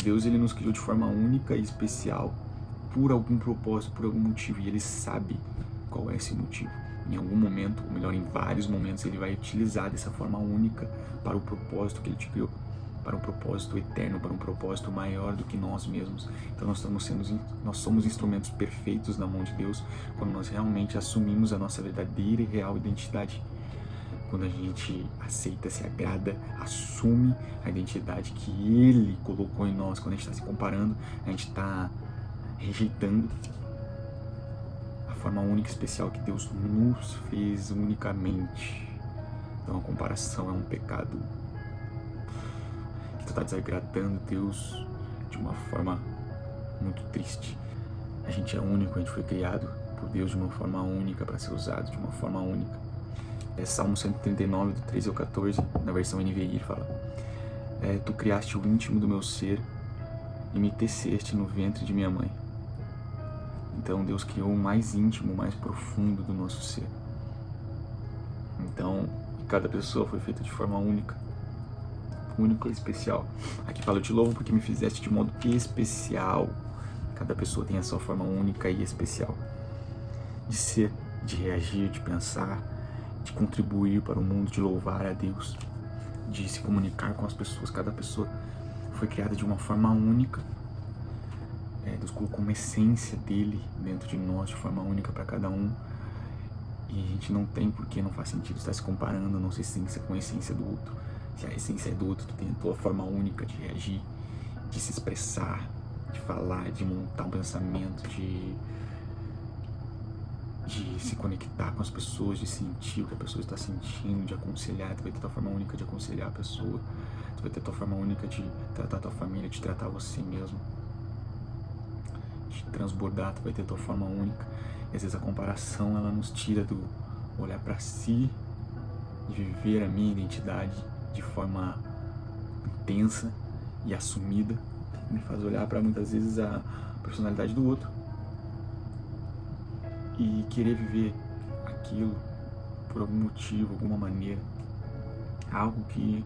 Deus, ele nos criou de forma única e especial por algum propósito, por algum motivo, e ele sabe qual é esse motivo. Em algum momento, ou melhor, em vários momentos, ele vai utilizar dessa forma única para o propósito que ele te criou, para um propósito eterno, para um propósito maior do que nós mesmos. Então nós somos instrumentos perfeitos na mão de Deus quando nós realmente assumimos a nossa verdadeira e real identidade. Quando a gente aceita, se agrada, assume a identidade que Ele colocou em nós. Quando a gente está se comparando, a gente está rejeitando a forma única e especial que Deus nos fez unicamente. Então a comparação é um pecado que tu está desagradando Deus de uma forma muito triste. A gente é único, a gente foi criado por Deus de uma forma única para ser usado de uma forma única. Salmo 139, do 13 ao 14, na versão NVI, fala: Tu criaste o íntimo do meu ser e me teceste no ventre de minha mãe. Então Deus criou o mais íntimo, o mais profundo do nosso ser. Então, cada pessoa foi feita de forma única e especial. Aqui fala: eu te louvo porque me fizeste de modo especial. Cada pessoa tem a sua forma única e especial de ser, de reagir, de pensar, de contribuir para o mundo, de louvar a Deus, de se comunicar com as pessoas. Cada pessoa foi criada de uma forma única. Deus colocou uma essência dele dentro de nós de forma única para cada um. E a gente não tem porque, não faz sentido estar se comparando a nossa essência com a essência do outro. Se a essência é do outro, tu tem a tua forma única de reagir, de se expressar, de falar, de montar um pensamento, de se conectar com as pessoas, de sentir o que a pessoa está sentindo, de aconselhar. Tu vai ter tua forma única de aconselhar a pessoa, tu vai ter tua forma única de tratar tua família, de tratar você mesmo, de transbordar. Tu vai ter tua forma única. E às vezes a comparação, ela nos tira do olhar para si, de viver a minha identidade de forma intensa e assumida. Me faz olhar para muitas vezes a personalidade do outro e querer viver aquilo por algum motivo, alguma maneira, algo que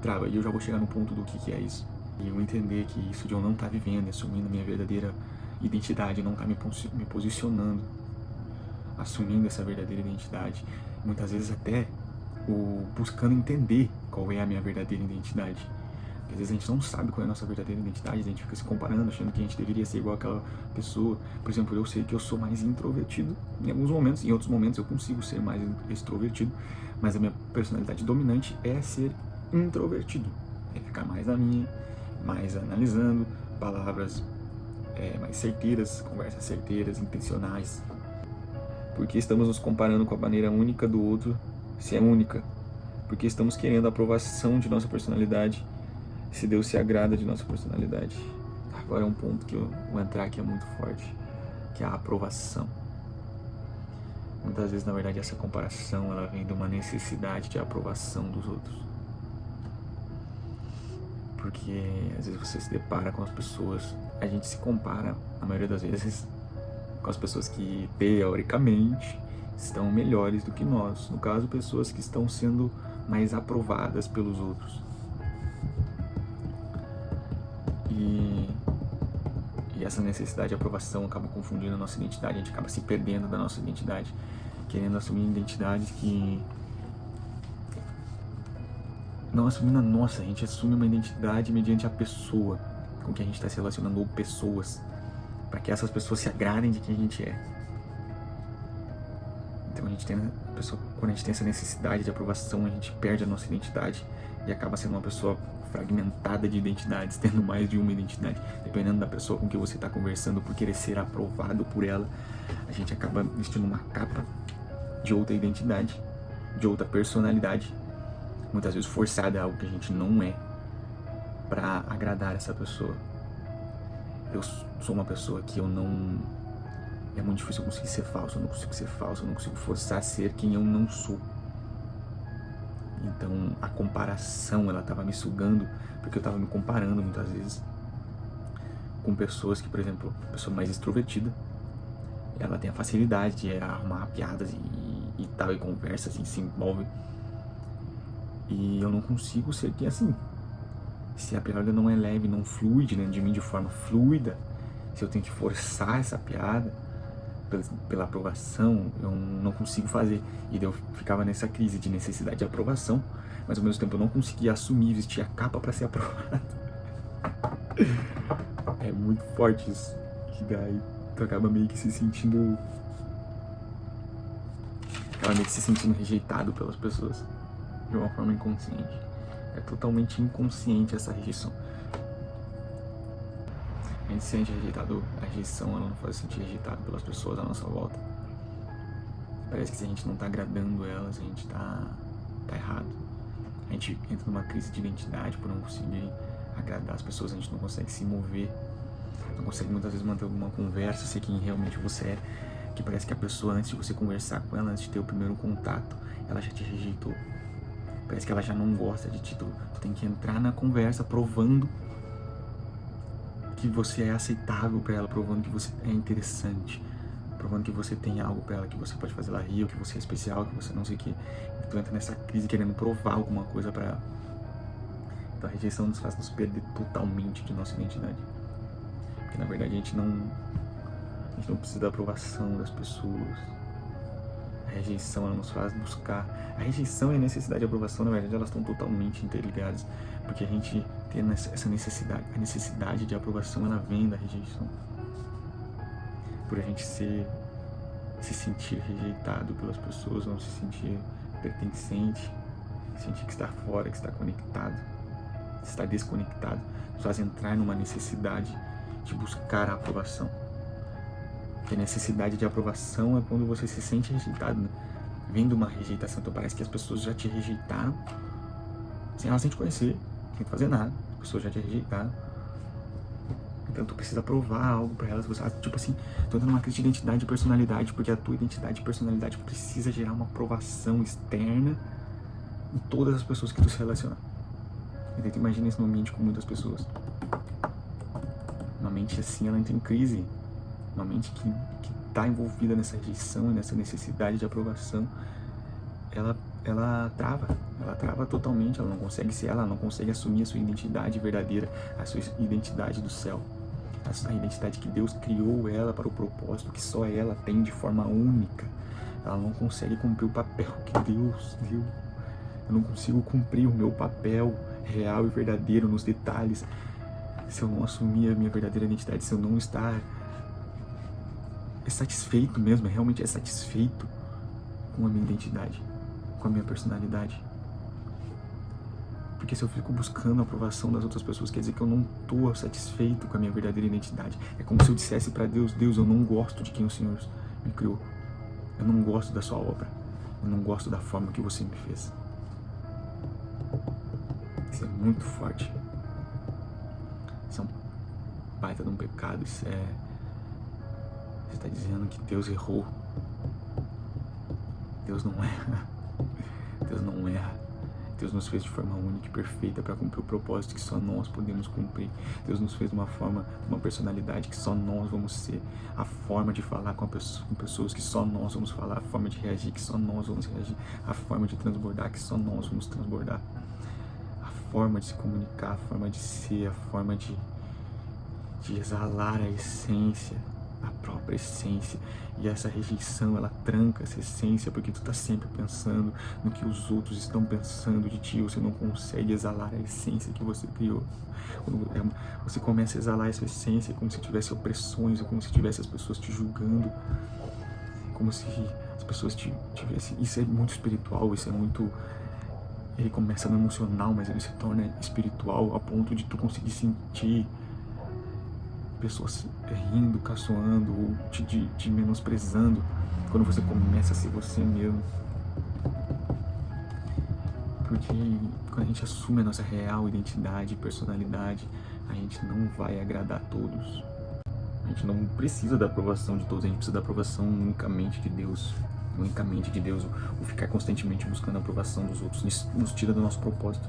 trava. E eu já vou chegar no ponto do que é isso. E eu entender que isso de eu não estar vivendo, assumindo a minha verdadeira identidade, não estar me posicionando, assumindo essa verdadeira identidade, muitas vezes até buscando entender qual é a minha verdadeira identidade. Às vezes a gente não sabe qual é a nossa verdadeira identidade, a gente fica se comparando, achando que a gente deveria ser igual àquela pessoa. Por exemplo, eu sei que eu sou mais introvertido em alguns momentos, em outros momentos eu consigo ser mais extrovertido, mas a minha personalidade dominante é ser introvertido, é ficar mais na minha, mais analisando, palavras mais certeiras, conversas certeiras, intencionais. Porque estamos nos comparando com a maneira única do outro, se é única. Porque estamos querendo a aprovação de nossa personalidade, se Deus se agrada de nossa personalidade. Agora é um ponto que eu vou entrar aqui, é muito forte, que é a aprovação. Muitas vezes, na verdade, essa comparação, ela vem de uma necessidade de aprovação dos outros. Porque às vezes você se depara com as pessoas, a gente se compara, na maioria das vezes, com as pessoas que, teoricamente, estão melhores do que nós. No caso, pessoas que estão sendo mais aprovadas pelos outros. E essa necessidade de aprovação acaba confundindo a nossa identidade, a gente acaba se perdendo da nossa identidade, querendo assumir identidades que não assumindo a nossa, a gente assume uma identidade mediante a pessoa com quem a gente está se relacionando, ou pessoas, para que essas pessoas se agradem de quem a gente é. Então quando a gente tem essa necessidade de aprovação, a gente perde a nossa identidade e acaba sendo uma pessoa fragmentada de identidades, tendo mais de uma identidade, dependendo da pessoa com que você está conversando. Por querer ser aprovado por ela, a gente acaba vestindo uma capa de outra identidade, de outra personalidade, muitas vezes forçada a algo que a gente não é, para agradar essa pessoa. Eu sou uma pessoa que eu não... É muito difícil eu conseguir ser falso, eu não consigo ser falso, eu não consigo forçar a ser quem eu não sou. Então a comparação, ela estava me sugando, porque eu estava me comparando muitas vezes com pessoas que, por exemplo, a pessoa mais extrovertida, ela tem a facilidade de arrumar piadas e tal, e conversa, assim, se envolve. E eu não consigo ser que assim. se a piada não é leve, não flui dentro de mim de forma fluida, se eu tenho que forçar essa piada pela aprovação, eu não consigo fazer. E daí eu ficava nessa crise de necessidade de aprovação, mas ao mesmo tempo eu não conseguia assumir, vestir a capa para ser aprovado. É muito forte isso. Que daí tu acaba meio que se sentindo rejeitado pelas pessoas de uma forma inconsciente. É totalmente inconsciente essa rejeição. A gente se sente rejeitado, a rejeição ela não faz sentir rejeitado pelas pessoas à nossa volta. Parece que se a gente não tá agradando elas, a gente tá errado. A gente entra numa crise de identidade por não conseguir agradar as pessoas, a gente não consegue se mover, não consegue muitas vezes manter alguma conversa, ser quem realmente você é, que parece que a pessoa, antes de você conversar com ela, antes de ter o primeiro contato, ela já te rejeitou. Parece que ela já não gosta de ti, tu tem que entrar na conversa provando que você é aceitável para ela, provando que você é interessante, provando que você tem algo para ela, que você pode fazer ela rir, ou que você é especial, que você não sei o que. Tu entra nessa crise querendo provar alguma coisa para ela. Então a rejeição nos faz nos perder totalmente de nossa identidade. Porque na verdade a gente não precisa da aprovação das pessoas. A rejeição ela nos faz buscar. A rejeição e a necessidade de aprovação, na verdade, elas estão totalmente interligadas. Porque a gente tem essa necessidade. A necessidade de aprovação, ela vem da rejeição. Por a gente se sentir rejeitado pelas pessoas, não se sentir pertencente, sentir que está fora, que está conectado, está desconectado, nos faz entrar numa necessidade de buscar a aprovação. Porque a necessidade de aprovação é quando você se sente rejeitado, né? Vem de uma rejeitação, então parece que as pessoas já te rejeitaram sem elas te conhecer, sem fazer nada, as pessoas já te rejeitaram. Então tu precisa provar algo pra elas, tipo assim, tu entra numa crise de identidade e personalidade, porque a tua identidade e personalidade precisa gerar uma aprovação externa em todas as pessoas que tu se relaciona. Então tu imagina isso num ambiente com muitas pessoas. Uma mente assim, ela entra em crise. Uma mente que está envolvida nessa rejeição e nessa necessidade de aprovação, ela trava totalmente, ela não consegue ser ela não consegue assumir a sua identidade verdadeira, a sua identidade do céu, a identidade que Deus criou ela para o propósito que só ela tem de forma única. Ela não consegue cumprir o papel que Deus deu. Eu não consigo cumprir o meu papel real e verdadeiro nos detalhes se eu não assumir a minha verdadeira identidade, se eu não estar satisfeito mesmo, realmente é satisfeito com a minha identidade, com a minha personalidade. Porque se eu fico buscando a aprovação das outras pessoas, quer dizer que eu não estou satisfeito com a minha verdadeira identidade. É como se eu dissesse para Deus: Deus, eu não gosto de quem o Senhor me criou. Eu não gosto da sua obra. Eu não gosto da forma que você me fez. Isso é muito forte. Isso é um baita de um pecado. Isso é... Você está dizendo que Deus errou. Deus não erra. Deus não erra. Deus nos fez de forma única e perfeita para cumprir o propósito que só nós podemos cumprir. Deus nos fez de uma forma, uma personalidade que só nós vamos ser. A forma de falar com pessoas que só nós vamos falar. A forma de reagir que só nós vamos reagir. A forma de transbordar que só nós vamos transbordar. A forma de se comunicar, a forma de ser, a forma de exalar a essência, a própria essência. E essa rejeição, ela tranca essa essência, porque tu tá sempre pensando no que os outros estão pensando de ti. Você não consegue exalar a essência que você criou. Quando você começa a exalar essa essência, é como se tivesse opressões, é como se tivesse as pessoas te julgando, como se as pessoas tivessem... Isso é muito espiritual, isso é muito... Ele começa no emocional, mas ele se torna espiritual a ponto de tu conseguir sentir pessoas rindo, caçoando, ou te menosprezando, quando você começa a ser você mesmo. Porque quando a gente assume a nossa real identidade e personalidade, a gente não vai agradar a todos. A gente não precisa da aprovação de todos, a gente precisa da aprovação unicamente de Deus. Unicamente de Deus. O ficar constantemente buscando a aprovação dos outros nos tira do nosso propósito,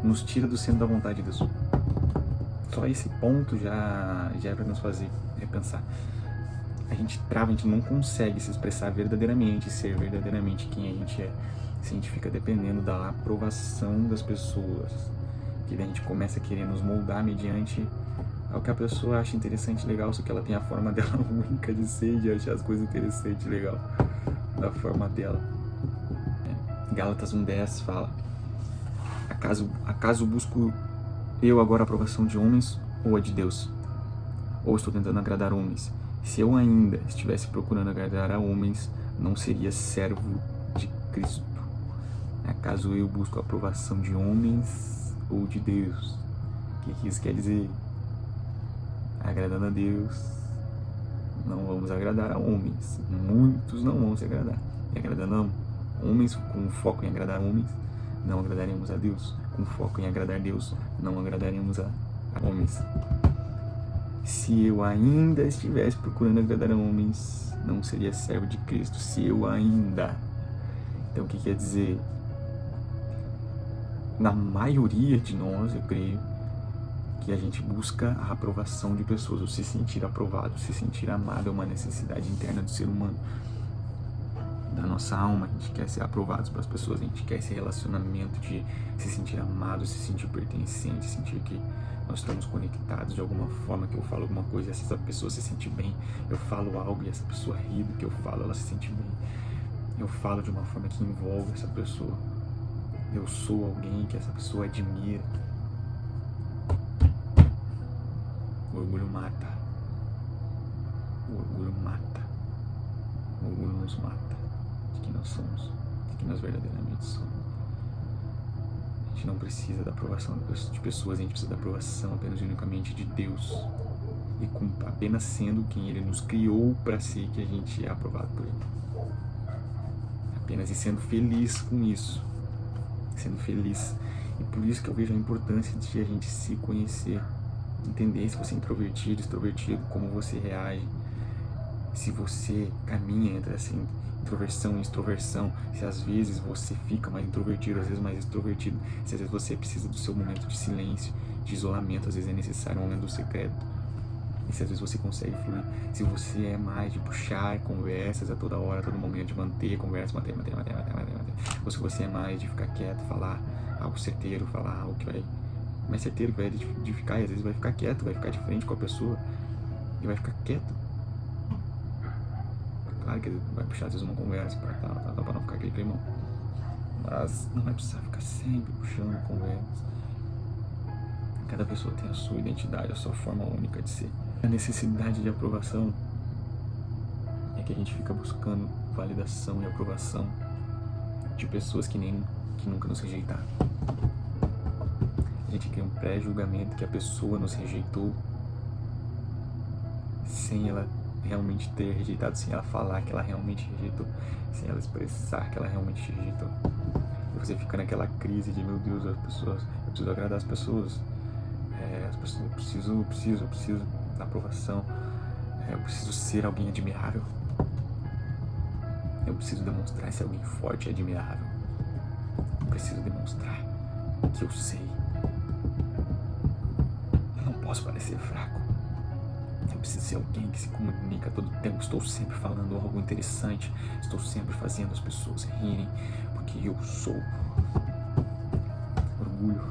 nos tira do centro da vontade de Deus. Só esse ponto já é para nos fazer repensar. A gente trava, a gente não consegue se expressar verdadeiramente, ser verdadeiramente quem a gente é, se a gente fica dependendo da aprovação das pessoas. porque daí a gente começa a querer nos moldar mediante ao que a pessoa acha interessante, legal, só que ela tem a forma dela única de ser, de achar as coisas interessantes, legal, da forma dela. Gálatas 1:10 fala: acaso busco eu agora a aprovação de homens ou a de Deus? Ou estou tentando agradar homens? Se eu ainda estivesse procurando agradar a homens, não seria servo de Cristo. Acaso eu busco a aprovação de homens ou de Deus? O que isso quer dizer? Agradando a Deus, não vamos agradar a homens. Muitos não vão se agradar. E agradando a homens, com foco em agradar homens, não agradaremos a Deus. Com foco em agradar Deus, não agradaremos a homens. Se eu ainda estivesse procurando agradar a homens, não seria servo de Cristo. Se eu ainda. Então o que quer dizer? Na maioria de nós, eu creio, que a gente busca a aprovação de pessoas, ou se sentir aprovado, se sentir amado, é uma necessidade interna do ser humano, da nossa alma. A gente quer ser aprovado pelas pessoas, a gente quer esse relacionamento de se sentir amado, se sentir pertencente, sentir que nós estamos conectados de alguma forma, que eu falo alguma coisa e essa pessoa se sente bem, eu falo algo e essa pessoa ri do que eu falo, ela se sente bem, eu falo de uma forma que envolve essa pessoa, eu sou alguém que essa pessoa admira. O orgulho mata. O orgulho mata. O orgulho nos mata de quem nós somos, de quem nós verdadeiramente somos. A gente não precisa da aprovação de pessoas, a gente precisa da aprovação apenas e unicamente de Deus. E apenas sendo quem Ele nos criou para ser, que a gente é aprovado por Ele. Apenas e sendo feliz com isso. Sendo feliz. E por isso que eu vejo a importância de a gente se conhecer. Entender se você é introvertido, extrovertido, como você reage, se você caminha entre assim, introversão e extroversão, se às vezes você fica mais introvertido, às vezes mais extrovertido, se às vezes você precisa do seu momento de silêncio, de isolamento, às vezes é necessário um momento do secreto, e se às vezes você consegue fluir, se você é mais de puxar conversas a toda hora, a todo momento, de manter conversa, manter, ou se você é mais de ficar quieto, falar algo certeiro, falar algo que vai mais certeiro, que vai edificar, e às vezes vai ficar quieto, vai ficar de frente com a pessoa e vai ficar quieto. Claro que vai puxar às vezes uma conversa para não ficar aquele climão, mas não vai precisar ficar sempre puxando conversa. Cada pessoa tem a sua identidade, a sua forma única de ser. A necessidade de aprovação é que a gente fica buscando validação e aprovação de pessoas que nunca nos rejeitaram. A gente cria um pré-julgamento que a pessoa nos rejeitou sem ela realmente ter rejeitado, sem ela falar que ela realmente rejeitou, sem ela expressar que ela realmente rejeitou. E você fica naquela crise de, meu Deus, eu preciso agradar as pessoas, eu preciso da aprovação, eu preciso ser alguém admirável, eu preciso demonstrar ser alguém forte e admirável, eu preciso demonstrar que eu sei. Posso parecer fraco. Eu preciso ser alguém que se comunica todo o tempo. Estou sempre falando algo interessante. Estou sempre fazendo as pessoas rirem. Porque eu sou. Orgulho.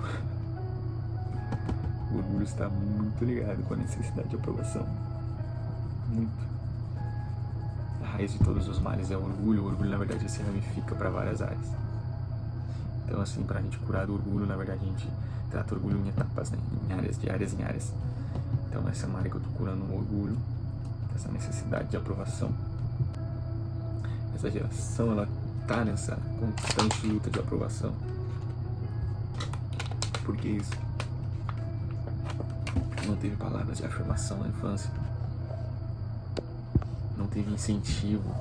O orgulho está muito ligado com a necessidade de aprovação. Muito. A raiz de todos os males é o orgulho. O orgulho, na verdade, se ramifica para várias áreas. Então, assim, para a gente curar do orgulho, na verdade, a gente trata o orgulho em etapas, né? Em áreas. Então, essa é uma área que eu estou curando o orgulho, essa necessidade de aprovação. Essa geração, ela está nessa constante luta de aprovação. Por que isso? Não teve palavras de afirmação na infância. Não teve incentivo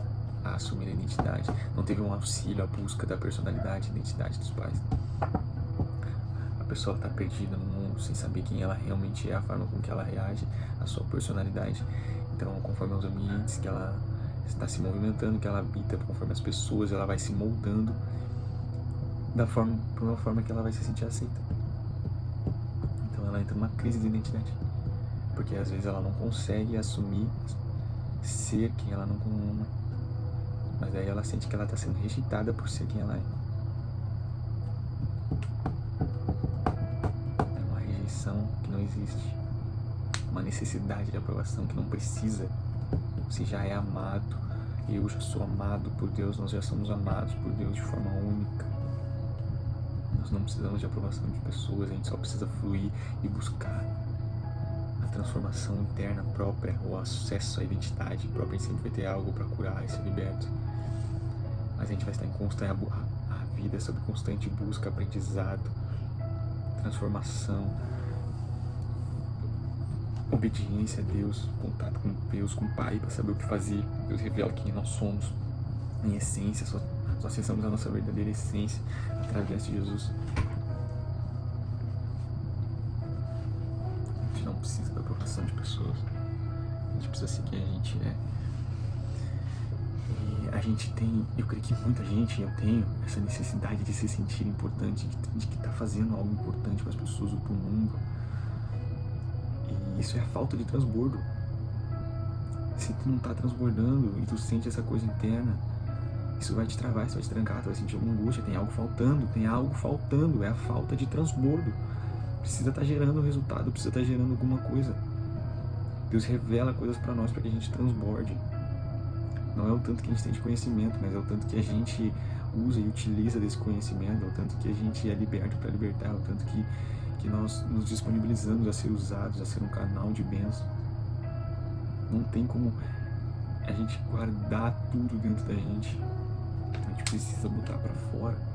a assumir a identidade. Não teve um auxílio à busca da personalidade e identidade dos pais. A pessoa está perdida no mundo sem saber quem ela realmente é, a forma com que ela reage, a sua personalidade. Então, conforme os ambientes que ela está se movimentando, que ela habita, conforme as pessoas, ela vai se moldando por uma forma que ela vai se sentir aceita. Então, ela entra numa crise de identidade, porque às vezes ela não consegue assumir ser quem ela não ama, mas aí ela sente que ela está sendo rejeitada por ser quem ela é. aprovação que não existe, uma necessidade de aprovação que não precisa. Você já é amado, eu já sou amado por Deus, nós já somos amados por Deus de forma única. Nós não precisamos de aprovação de pessoas, a gente só precisa fluir e buscar a transformação interna própria, o acesso à identidade própria. A gente sempre vai ter algo para curar e ser liberto, mas a gente vai estar em constante, a vida é sobre constante busca, aprendizado, transformação, obediência a Deus, contato com Deus, com o Pai, para saber o que fazer. Deus revela quem nós somos em essência, só acessamos a nossa verdadeira essência através de Jesus. A gente não precisa da aprovação de pessoas, a gente precisa ser quem a gente é. E a gente tem, eu creio que muita gente, eu tenho essa necessidade de se sentir importante, de que está fazendo algo importante para as pessoas ou para o mundo. E isso é a falta de transbordo. Se tu não está transbordando e tu sente essa coisa interna, isso vai te travar, isso vai te trancar, tu vai sentir uma angústia, tem algo faltando, é a falta de transbordo. Precisa estar gerando resultado, precisa estar gerando alguma coisa. Deus revela coisas para nós para que a gente transborde. Não é o tanto que a gente tem de conhecimento, mas é o tanto que a gente usa e utiliza desse conhecimento, é o tanto que a gente é liberto para libertar, é o tanto que nós nos disponibilizamos a ser usados, a ser um canal de bênção. Não tem como a gente guardar tudo dentro da gente. A gente precisa botar para fora.